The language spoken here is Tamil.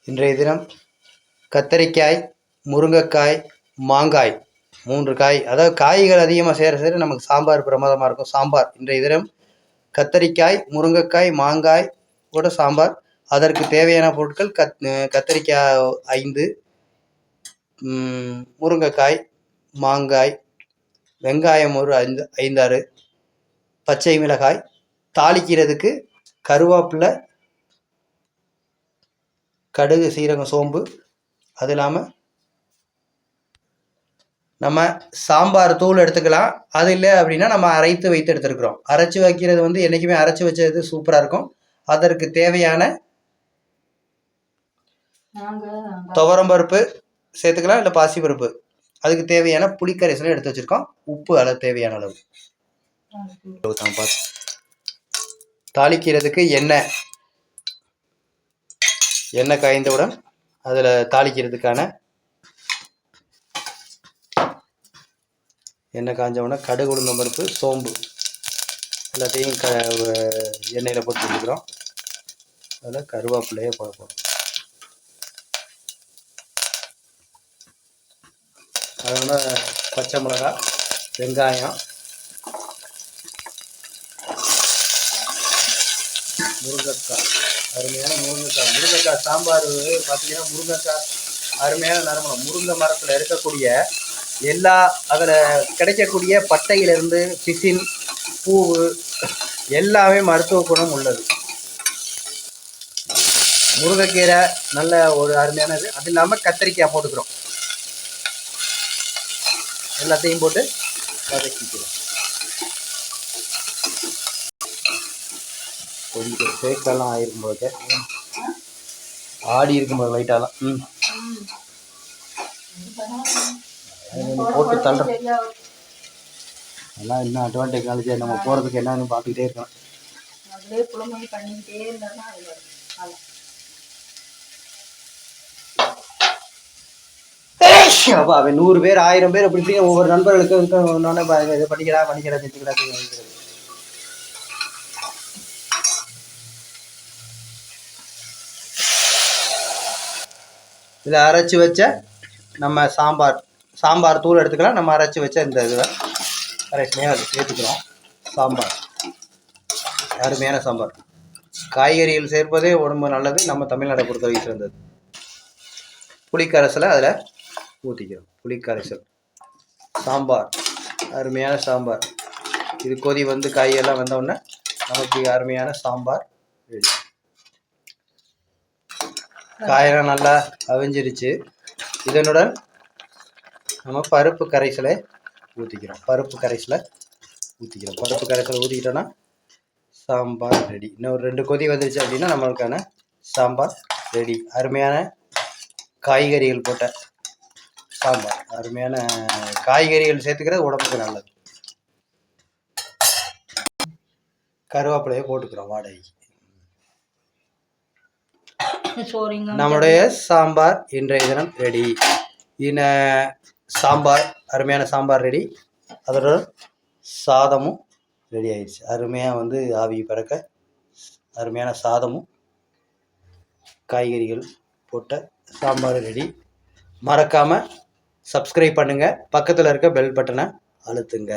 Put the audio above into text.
இன்றைய தினம் கத்தரிக்காய், முருங்கைக்காய், மாங்காய் 3 காய். அதாவது காய்கள் அதிகமாக சேர நமக்கு சாம்பார் பிரமாதமாக இருக்கும். சாம்பார் இன்றைய தினம் கத்தரிக்காய், முருங்கைக்காய், மாங்காய் கூட சாம்பார். அதற்கு தேவையான பொருட்கள் கத்தரிக்காய் 5, முருங்கைக்காய், மாங்காய், வெங்காயம் ஒரு 5, 6, பச்சை மிளகாய், தாளிக்கிறதுக்கு கருவேப்பிலை, கடுகு, சீரகம், சோம்பு. அது இல்லாமல் நம்ம சாம்பார் தூள் எடுத்துக்கலாம். அது இல்லை அப்படின்னா நம்ம அரைத்து வைத்து எடுத்துருக்குறோம். அரைச்சி வைக்கிறது வந்து என்றைக்குமே அரைச்சி வச்சது சூப்பராக இருக்கும். அதற்கு தேவையான துவரம்பருப்பு சேர்த்துக்கலாம், இல்லை பாசிப்பருப்பு. அதுக்கு தேவையான புளிக்கரைசலும் எடுத்து வச்சுருக்கோம். உப்பு அளவு தேவையான அளவு. தாளிக்கிறதுக்கு எண்ணெய் காய்ந்தவுடன் அதில் தாளிக்கிறதுக்கான எண்ணெய் காய்ஞ்சவுடனே கடுகு, உளுந்தம் பருப்பு, சோம்பு எல்லாத்தையும் எண்ணெயில் போட்டு வச்சுக்கிறோம். அதில் கருவேப்பிலையே போட போகிறோம். அதோட பச்சை மிளகா, வெங்காயம், முருங்கைக்காய். அருமையான முருங்கைக்காய் சாம்பார் பார்த்தீங்கன்னா முருங்கைக்காய் அருமையான நறுமணம். முருங்கை மரத்தில் இருக்கக்கூடிய எல்லா அதில் கிடைக்கக்கூடிய பட்டையிலிருந்து பிசின், பூவு எல்லாமே மருத்துவ குணம் உள்ளது. முருங்கைக்கீரை நல்ல ஒரு அருமையானது. அது இல்லாமல் கத்திரிக்காய் போட்டுக்கிறோம். எல்லாத்தையும் போட்டு வதக்கிக்கிறோம். கொஞ்சம் சேக்கெல்லாம் ஆகிருக்கும்போது ஆடி இருக்கும்போது லைட்டாலாம் போட்டு தள்ளுறோம். அதெல்லாம் இன்னும் அட்வான்ஸ் டெக்னாலஜி. நம்ம போகிறதுக்கு என்னன்னு பார்த்துக்கிட்டே இருக்கணும். அப்போ அவன் 100 பேர் 1000 பேர் அப்படி ஒவ்வொரு நண்பர்களுக்கு இது பண்ணிக்கிறா செஞ்சுக்கிறா. இதில் அரைச்சி வச்ச நம்ம சாம்பார் தூள் எடுத்துக்கலாம். நம்ம அரைச்சி வச்ச இந்த இதில் கரெக்டாக அது சேர்த்துக்கிறோம். சாம்பார் அருமையான சாம்பார். காய்கறிகள் சேர்ப்பதே உடம்பு நல்லது. நம்ம தமிழ்நாட்டை பொறுத்த வரைக்கும் இருந்தது. புளிக்கரைசலை அதில் ஊற்றிக்கிறோம். புளிக்கரைசல் சாம்பார் அருமையான சாம்பார். இது கொதி வந்து காயெல்லாம் வந்தோடனே நமக்கு அருமையான சாம்பார் ரெடி. காயெல்லாம் நல்லா அவிஞ்சிருச்சு. இதனுடன் நம்ம பருப்பு கரைசலை ஊற்றிக்கிறோம். பருப்பு கரைசலை ஊற்றிக்கிட்டோன்னா சாம்பார் ரெடி. இன்னும் ஒரு 2 கொதி வந்துருச்சு அப்படின்னா நம்மளுக்கான சாம்பார் ரெடி. அருமையான காய்கறிகள் போட்ட சாம்பார். அருமையான காய்கறிகள் சேர்த்துக்கிறது உடம்புக்கு நல்லது. கருவேப்பிலையை போட்டுக்கிறோம் வாடகைக்கு. நம்முடைய சாம்பார் இன்றைய தினம் ரெடி. சாம்பார் அருமையான சாம்பார் ரெடி. அதோட சாதமும் ரெடி ஆயிடுச்சு. அருமையாக வந்து ஆவி பறக்க அருமையான சாதமும் காய்கறிகள் போட்ட சாம்பார் ரெடி. மறக்காமல் சப்ஸ்கிரைப் பண்ணுங்கள். பக்கத்தில் இருக்க பெல் பட்டனை அழுத்துங்க.